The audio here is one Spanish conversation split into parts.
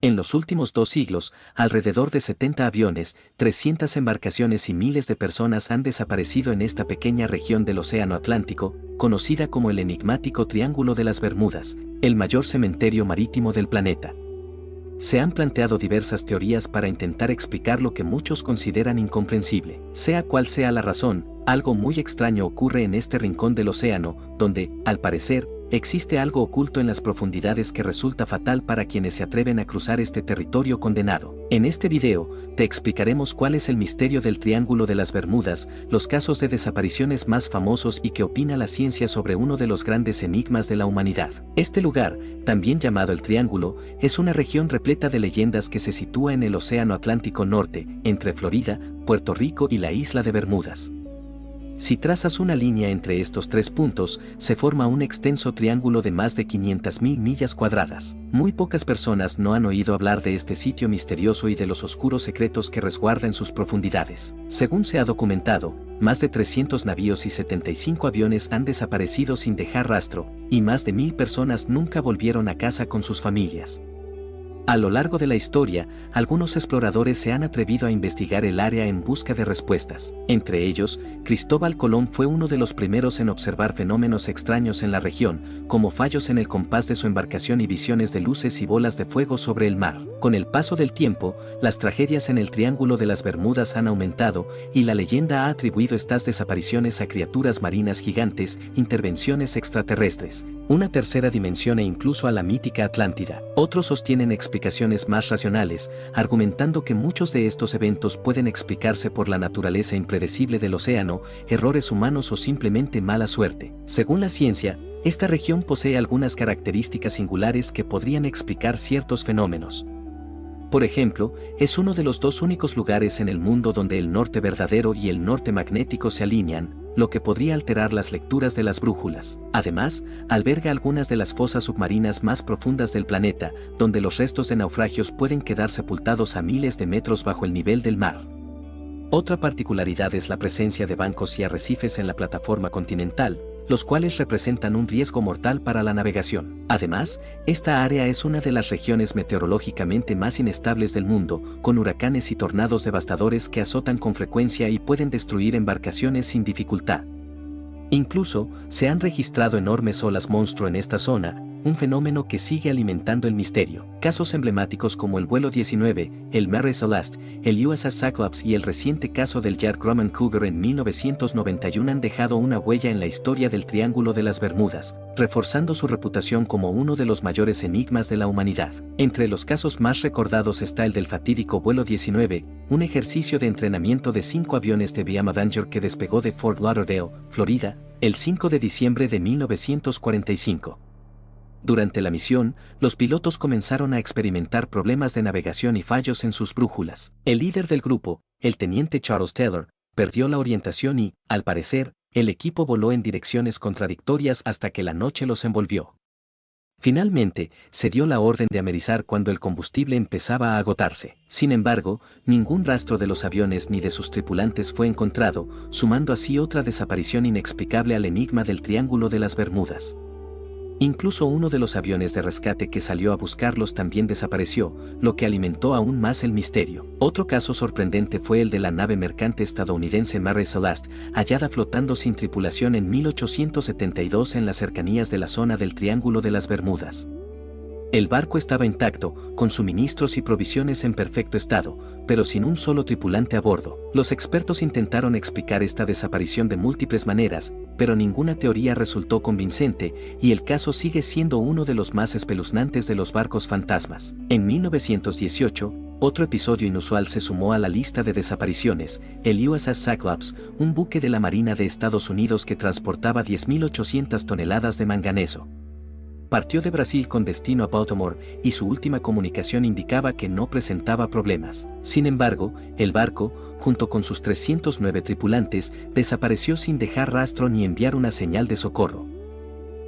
En los últimos 2 siglos, alrededor de 70 aviones, 300 embarcaciones y miles de personas han desaparecido en esta pequeña región del Océano Atlántico, conocida como el enigmático Triángulo de las Bermudas, el mayor cementerio marítimo del planeta. Se han planteado diversas teorías para intentar explicar lo que muchos consideran incomprensible. Sea cual sea la razón, algo muy extraño ocurre en este rincón del océano, donde, al parecer, existe algo oculto en las profundidades que resulta fatal para quienes se atreven a cruzar este territorio condenado. En este video, te explicaremos cuál es el misterio del Triángulo de las Bermudas, los casos de desapariciones más famosos y qué opina la ciencia sobre uno de los grandes enigmas de la humanidad. Este lugar, también llamado el Triángulo, es una región repleta de leyendas que se sitúa en el Océano Atlántico Norte, entre Florida, Puerto Rico y la isla de Bermudas. Si trazas una línea entre estos 3 puntos, se forma un extenso triángulo de más de 500.000 millas cuadradas. Muy pocas personas no han oído hablar de este sitio misterioso y de los oscuros secretos que resguarda en sus profundidades. Según se ha documentado, más de 300 navíos y 75 aviones han desaparecido sin dejar rastro, y más de 1000 personas nunca volvieron a casa con sus familias. A lo largo de la historia, algunos exploradores se han atrevido a investigar el área en busca de respuestas. Entre ellos, Cristóbal Colón fue uno de los primeros en observar fenómenos extraños en la región, como fallos en el compás de su embarcación y visiones de luces y bolas de fuego sobre el mar. Con el paso del tiempo, las tragedias en el Triángulo de las Bermudas han aumentado, y la leyenda ha atribuido estas desapariciones a criaturas marinas gigantes, intervenciones extraterrestres, una tercera dimensión e incluso a la mítica Atlántida. Otros sostienen explicaciones más racionales, argumentando que muchos de estos eventos pueden explicarse por la naturaleza impredecible del océano, errores humanos o simplemente mala suerte. Según la ciencia, esta región posee algunas características singulares que podrían explicar ciertos fenómenos. Por ejemplo, es uno de los 2 únicos lugares en el mundo donde el norte verdadero y el norte magnético se alinean, lo que podría alterar las lecturas de las brújulas. Además, alberga algunas de las fosas submarinas más profundas del planeta, donde los restos de naufragios pueden quedar sepultados a miles de metros bajo el nivel del mar. Otra particularidad es la presencia de bancos y arrecifes en la plataforma continental, los cuales representan un riesgo mortal para la navegación. Además, esta área es una de las regiones meteorológicamente más inestables del mundo, con huracanes y tornados devastadores que azotan con frecuencia y pueden destruir embarcaciones sin dificultad. Incluso, se han registrado enormes olas monstruo en esta zona, un fenómeno que sigue alimentando el misterio. Casos emblemáticos como el vuelo 19, el Mare Celeste, el USS Cyclops y el reciente caso del Jack Grumman Cougar en 1991 han dejado una huella en la historia del Triángulo de las Bermudas, reforzando su reputación como uno de los mayores enigmas de la humanidad. Entre los casos más recordados está el del fatídico vuelo 19, un ejercicio de entrenamiento de 5 aviones de BM Avenger que despegó de Fort Lauderdale, Florida, el 5 de diciembre de 1945. Durante la misión, los pilotos comenzaron a experimentar problemas de navegación y fallos en sus brújulas. El líder del grupo, el teniente Charles Taylor, perdió la orientación y, al parecer, el equipo voló en direcciones contradictorias hasta que la noche los envolvió. Finalmente, se dio la orden de amerizar cuando el combustible empezaba a agotarse. Sin embargo, ningún rastro de los aviones ni de sus tripulantes fue encontrado, sumando así otra desaparición inexplicable al enigma del Triángulo de las Bermudas. Incluso uno de los aviones de rescate que salió a buscarlos también desapareció, lo que alimentó aún más el misterio. Otro caso sorprendente fue el de la nave mercante estadounidense Mare Celeste, hallada flotando sin tripulación en 1872 en las cercanías de la zona del Triángulo de las Bermudas. El barco estaba intacto, con suministros y provisiones en perfecto estado, pero sin un solo tripulante a bordo. Los expertos intentaron explicar esta desaparición de múltiples maneras, pero ninguna teoría resultó convincente, y el caso sigue siendo uno de los más espeluznantes de los barcos fantasmas. En 1918, otro episodio inusual se sumó a la lista de desapariciones, el USS Cyclops, un buque de la Marina de Estados Unidos que transportaba 10.800 toneladas de manganeso. Partió de Brasil con destino a Baltimore y su última comunicación indicaba que no presentaba problemas. Sin embargo, el barco, junto con sus 309 tripulantes, desapareció sin dejar rastro ni enviar una señal de socorro.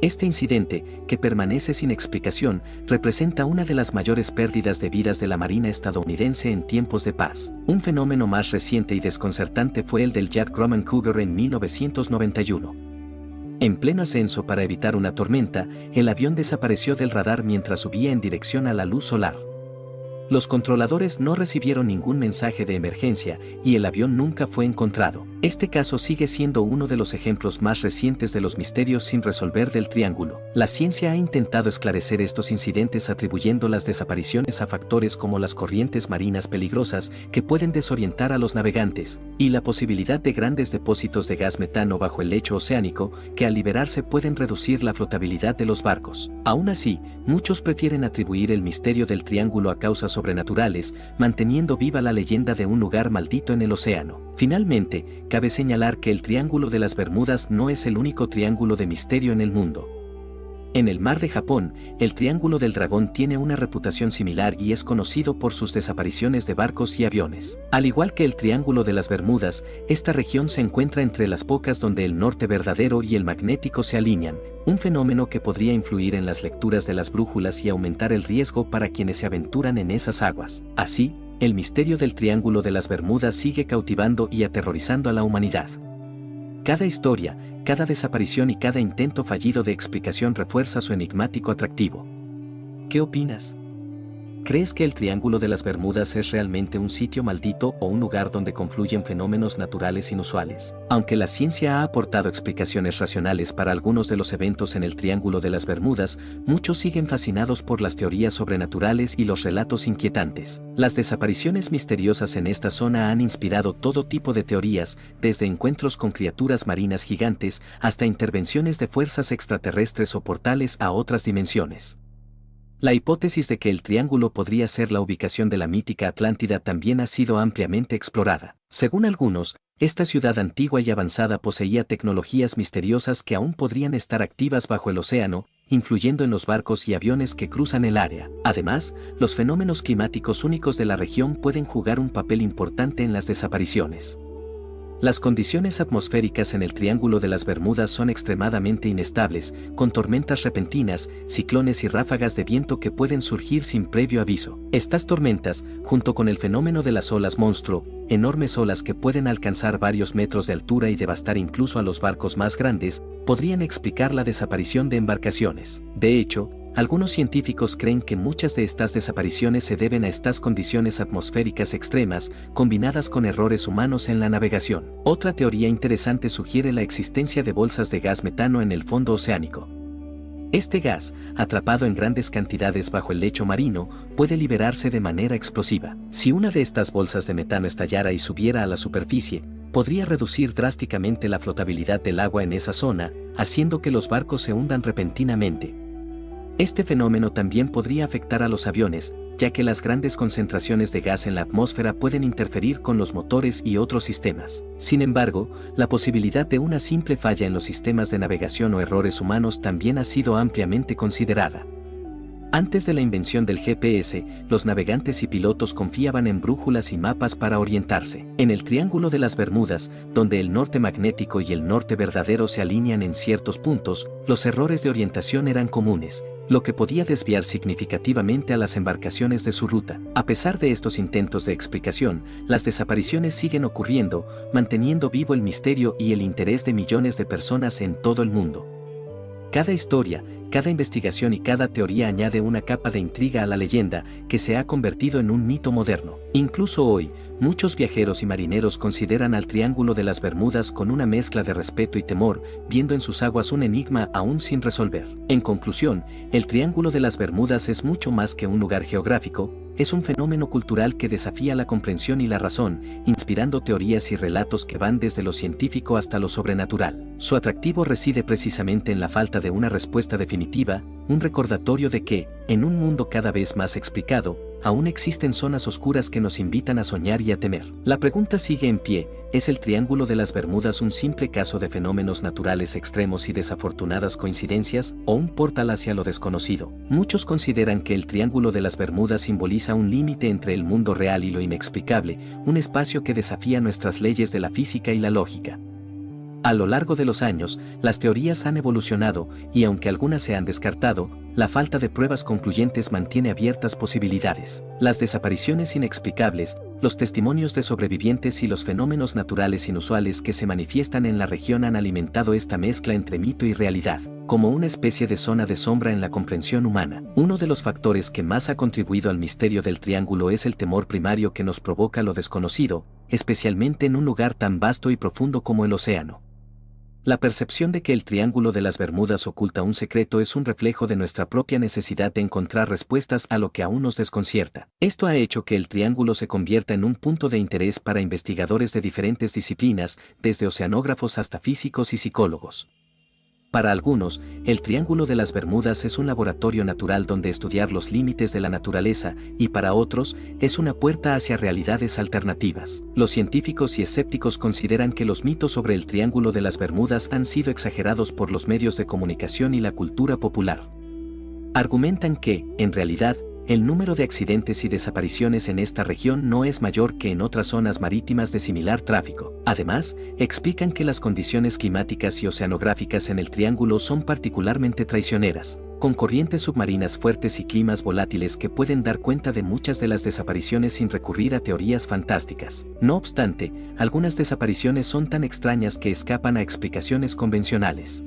Este incidente, que permanece sin explicación, representa una de las mayores pérdidas de vidas de la Marina estadounidense en tiempos de paz. Un fenómeno más reciente y desconcertante fue el del Jack Grumman Cougar en 1991. En pleno ascenso para evitar una tormenta, el avión desapareció del radar mientras subía en dirección a la luz solar. Los controladores no recibieron ningún mensaje de emergencia y el avión nunca fue encontrado. Este caso sigue siendo uno de los ejemplos más recientes de los misterios sin resolver del Triángulo. La ciencia ha intentado esclarecer estos incidentes atribuyendo las desapariciones a factores como las corrientes marinas peligrosas que pueden desorientar a los navegantes, y la posibilidad de grandes depósitos de gas metano bajo el lecho oceánico que al liberarse pueden reducir la flotabilidad de los barcos. Aún así, muchos prefieren atribuir el misterio del Triángulo a causas sobrenaturales, manteniendo viva la leyenda de un lugar maldito en el océano. Finalmente, cabe señalar que el Triángulo de las Bermudas no es el único triángulo de misterio en el mundo. En el mar de Japón, el Triángulo del Dragón tiene una reputación similar y es conocido por sus desapariciones de barcos y aviones. Al igual que el Triángulo de las Bermudas, esta región se encuentra entre las pocas donde el norte verdadero y el magnético se alinean, un fenómeno que podría influir en las lecturas de las brújulas y aumentar el riesgo para quienes se aventuran en esas aguas. Así, el misterio del Triángulo de las Bermudas sigue cautivando y aterrorizando a la humanidad. Cada historia, cada desaparición y cada intento fallido de explicación refuerza su enigmático atractivo. ¿Qué opinas? ¿Crees que el Triángulo de las Bermudas es realmente un sitio maldito o un lugar donde confluyen fenómenos naturales inusuales? Aunque la ciencia ha aportado explicaciones racionales para algunos de los eventos en el Triángulo de las Bermudas, muchos siguen fascinados por las teorías sobrenaturales y los relatos inquietantes. Las desapariciones misteriosas en esta zona han inspirado todo tipo de teorías, desde encuentros con criaturas marinas gigantes hasta intervenciones de fuerzas extraterrestres o portales a otras dimensiones. La hipótesis de que el Triángulo podría ser la ubicación de la mítica Atlántida también ha sido ampliamente explorada. Según algunos, esta ciudad antigua y avanzada poseía tecnologías misteriosas que aún podrían estar activas bajo el océano, influyendo en los barcos y aviones que cruzan el área. Además, los fenómenos climáticos únicos de la región pueden jugar un papel importante en las desapariciones. Las condiciones atmosféricas en el Triángulo de las Bermudas son extremadamente inestables, con tormentas repentinas, ciclones y ráfagas de viento que pueden surgir sin previo aviso. Estas tormentas, junto con el fenómeno de las olas monstruo, enormes olas que pueden alcanzar varios metros de altura y devastar incluso a los barcos más grandes, podrían explicar la desaparición de embarcaciones. De hecho, algunos científicos creen que muchas de estas desapariciones se deben a estas condiciones atmosféricas extremas, combinadas con errores humanos en la navegación. Otra teoría interesante sugiere la existencia de bolsas de gas metano en el fondo oceánico. Este gas, atrapado en grandes cantidades bajo el lecho marino, puede liberarse de manera explosiva. Si una de estas bolsas de metano estallara y subiera a la superficie, podría reducir drásticamente la flotabilidad del agua en esa zona, haciendo que los barcos se hundan repentinamente. Este fenómeno también podría afectar a los aviones, ya que las grandes concentraciones de gas en la atmósfera pueden interferir con los motores y otros sistemas. Sin embargo, la posibilidad de una simple falla en los sistemas de navegación o errores humanos también ha sido ampliamente considerada. Antes de la invención del GPS, los navegantes y pilotos confiaban en brújulas y mapas para orientarse. En el Triángulo de las Bermudas, donde el norte magnético y el norte verdadero se alinean en ciertos puntos, los errores de orientación eran comunes, lo que podía desviar significativamente a las embarcaciones de su ruta. A pesar de estos intentos de explicación, las desapariciones siguen ocurriendo, manteniendo vivo el misterio y el interés de millones de personas en todo el mundo. Cada historia, cada investigación y cada teoría añade una capa de intriga a la leyenda, que se ha convertido en un mito moderno. Incluso hoy, muchos viajeros y marineros consideran al Triángulo de las Bermudas con una mezcla de respeto y temor, viendo en sus aguas un enigma aún sin resolver. En conclusión, el Triángulo de las Bermudas es mucho más que un lugar geográfico, es un fenómeno cultural que desafía la comprensión y la razón, inspirando teorías y relatos que van desde lo científico hasta lo sobrenatural. Su atractivo reside precisamente en la falta de una respuesta definitiva, un recordatorio de que, en un mundo cada vez más explicado, aún existen zonas oscuras que nos invitan a soñar y a temer. La pregunta sigue en pie: ¿es el Triángulo de las Bermudas un simple caso de fenómenos naturales extremos y desafortunadas coincidencias, o un portal hacia lo desconocido? Muchos consideran que el Triángulo de las Bermudas simboliza un límite entre el mundo real y lo inexplicable, un espacio que desafía nuestras leyes de la física y la lógica. A lo largo de los años, las teorías han evolucionado, y aunque algunas se han descartado, la falta de pruebas concluyentes mantiene abiertas posibilidades. Las desapariciones inexplicables, los testimonios de sobrevivientes y los fenómenos naturales inusuales que se manifiestan en la región han alimentado esta mezcla entre mito y realidad, como una especie de zona de sombra en la comprensión humana. Uno de los factores que más ha contribuido al misterio del triángulo es el temor primario que nos provoca lo desconocido, especialmente en un lugar tan vasto y profundo como el océano. La percepción de que el Triángulo de las Bermudas oculta un secreto es un reflejo de nuestra propia necesidad de encontrar respuestas a lo que aún nos desconcierta. Esto ha hecho que el Triángulo se convierta en un punto de interés para investigadores de diferentes disciplinas, desde oceanógrafos hasta físicos y psicólogos. Para algunos, el Triángulo de las Bermudas es un laboratorio natural donde estudiar los límites de la naturaleza, y para otros, es una puerta hacia realidades alternativas. Los científicos y escépticos consideran que los mitos sobre el Triángulo de las Bermudas han sido exagerados por los medios de comunicación y la cultura popular. Argumentan que, en realidad, el número de accidentes y desapariciones en esta región no es mayor que en otras zonas marítimas de similar tráfico. Además, explican que las condiciones climáticas y oceanográficas en el Triángulo son particularmente traicioneras, con corrientes submarinas fuertes y climas volátiles que pueden dar cuenta de muchas de las desapariciones sin recurrir a teorías fantásticas. No obstante, algunas desapariciones son tan extrañas que escapan a explicaciones convencionales.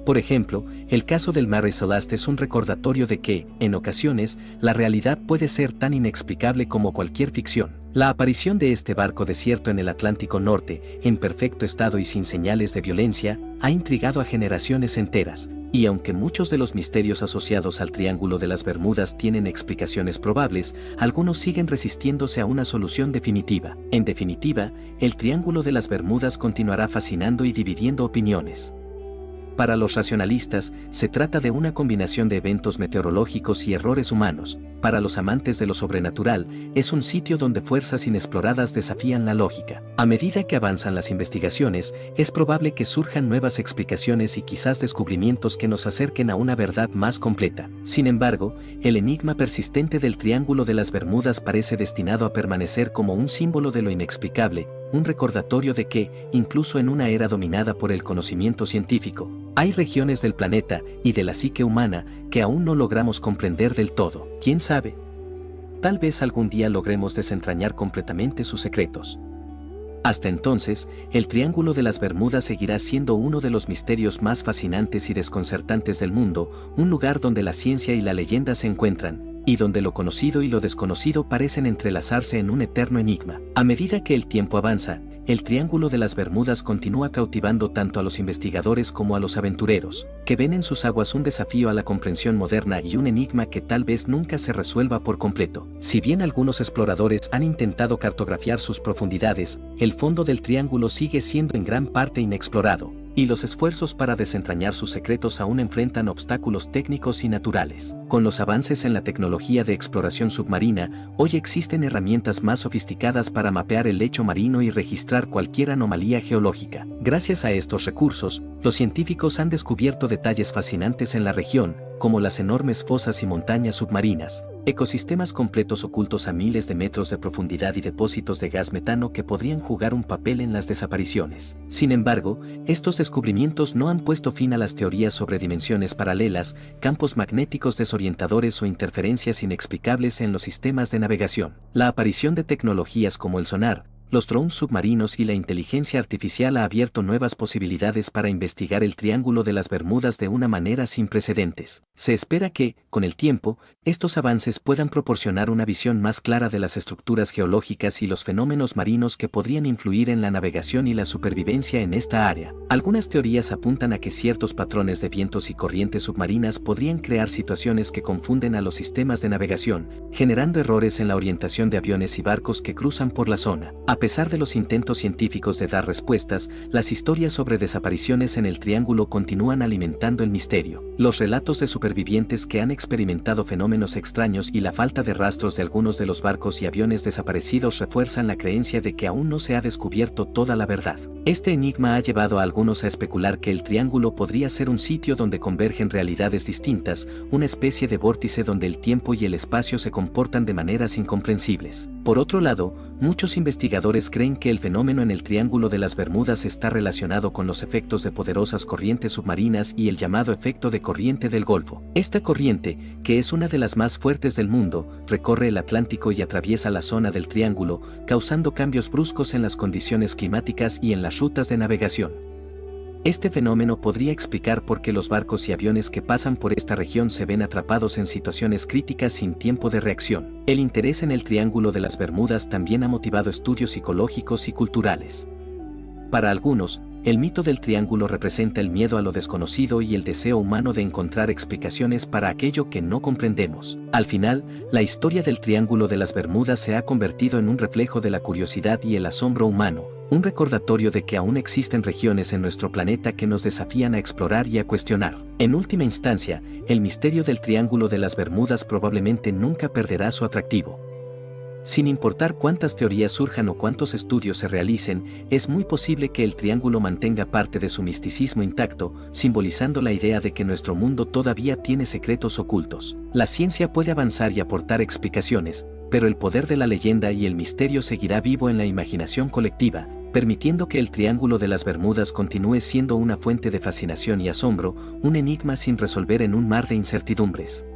Por ejemplo, el caso del Mare Celeste es un recordatorio de que, en ocasiones, la realidad puede ser tan inexplicable como cualquier ficción. La aparición de este barco desierto en el Atlántico Norte, en perfecto estado y sin señales de violencia, ha intrigado a generaciones enteras, y aunque muchos de los misterios asociados al Triángulo de las Bermudas tienen explicaciones probables, algunos siguen resistiéndose a una solución definitiva. En definitiva, el Triángulo de las Bermudas continuará fascinando y dividiendo opiniones. Para los racionalistas, se trata de una combinación de eventos meteorológicos y errores humanos. Para los amantes de lo sobrenatural, es un sitio donde fuerzas inexploradas desafían la lógica. A medida que avanzan las investigaciones, es probable que surjan nuevas explicaciones y quizás descubrimientos que nos acerquen a una verdad más completa. Sin embargo, el enigma persistente del Triángulo de las Bermudas parece destinado a permanecer como un símbolo de lo inexplicable, un recordatorio de que, incluso en una era dominada por el conocimiento científico, hay regiones del planeta y de la psique humana que aún no logramos comprender del todo. ¿Quién sabe? Tal vez algún día logremos desentrañar completamente sus secretos. Hasta entonces, el Triángulo de las Bermudas seguirá siendo uno de los misterios más fascinantes y desconcertantes del mundo, un lugar donde la ciencia y la leyenda se encuentran, y donde lo conocido y lo desconocido parecen entrelazarse en un eterno enigma. A medida que el tiempo avanza, el Triángulo de las Bermudas continúa cautivando tanto a los investigadores como a los aventureros, que ven en sus aguas un desafío a la comprensión moderna y un enigma que tal vez nunca se resuelva por completo. Si bien algunos exploradores han intentado cartografiar sus profundidades, el fondo del Triángulo sigue siendo en gran parte inexplorado, y los esfuerzos para desentrañar sus secretos aún enfrentan obstáculos técnicos y naturales. Con los avances en la tecnología de exploración submarina, hoy existen herramientas más sofisticadas para mapear el lecho marino y registrar cualquier anomalía geológica. Gracias a estos recursos, los científicos han descubierto detalles fascinantes en la región, como las enormes fosas y montañas submarinas, ecosistemas completos ocultos a miles de metros de profundidad y depósitos de gas metano que podrían jugar un papel en las desapariciones. Sin embargo, estos descubrimientos no han puesto fin a las teorías sobre dimensiones paralelas, campos magnéticos desorientadores o interferencias inexplicables en los sistemas de navegación. La aparición de tecnologías como el sonar, los drones submarinos y la inteligencia artificial ha abierto nuevas posibilidades para investigar el Triángulo de las Bermudas de una manera sin precedentes. Se espera que, con el tiempo, estos avances puedan proporcionar una visión más clara de las estructuras geológicas y los fenómenos marinos que podrían influir en la navegación y la supervivencia en esta área. Algunas teorías apuntan a que ciertos patrones de vientos y corrientes submarinas podrían crear situaciones que confunden a los sistemas de navegación, generando errores en la orientación de aviones y barcos que cruzan por la zona. A pesar de los intentos científicos de dar respuestas, las historias sobre desapariciones en el Triángulo continúan alimentando el misterio. Los relatos de supervivientes que han experimentado fenómenos extraños y la falta de rastros de algunos de los barcos y aviones desaparecidos refuerzan la creencia de que aún no se ha descubierto toda la verdad. Este enigma ha llevado a algunos a especular que el triángulo podría ser un sitio donde convergen realidades distintas, una especie de vórtice donde el tiempo y el espacio se comportan de maneras incomprensibles. Por otro lado, muchos investigadores creen que el fenómeno en el Triángulo de las Bermudas está relacionado con los efectos de poderosas corrientes submarinas y el llamado efecto de corriente del Golfo. Esta corriente, que es una de las más fuertes del mundo, recorre el Atlántico y atraviesa la zona del Triángulo, causando cambios bruscos en las condiciones climáticas y en las rutas de navegación. Este fenómeno podría explicar por qué los barcos y aviones que pasan por esta región se ven atrapados en situaciones críticas sin tiempo de reacción. El interés en el Triángulo de las Bermudas también ha motivado estudios psicológicos y culturales. Para algunos, el mito del triángulo representa el miedo a lo desconocido y el deseo humano de encontrar explicaciones para aquello que no comprendemos. Al final, la historia del Triángulo de las Bermudas se ha convertido en un reflejo de la curiosidad y el asombro humano, un recordatorio de que aún existen regiones en nuestro planeta que nos desafían a explorar y a cuestionar. En última instancia, el misterio del Triángulo de las Bermudas probablemente nunca perderá su atractivo. Sin importar cuántas teorías surjan o cuántos estudios se realicen, es muy posible que el triángulo mantenga parte de su misticismo intacto, simbolizando la idea de que nuestro mundo todavía tiene secretos ocultos. La ciencia puede avanzar y aportar explicaciones, pero el poder de la leyenda y el misterio seguirá vivo en la imaginación colectiva, permitiendo que el Triángulo de las Bermudas continúe siendo una fuente de fascinación y asombro, un enigma sin resolver en un mar de incertidumbres.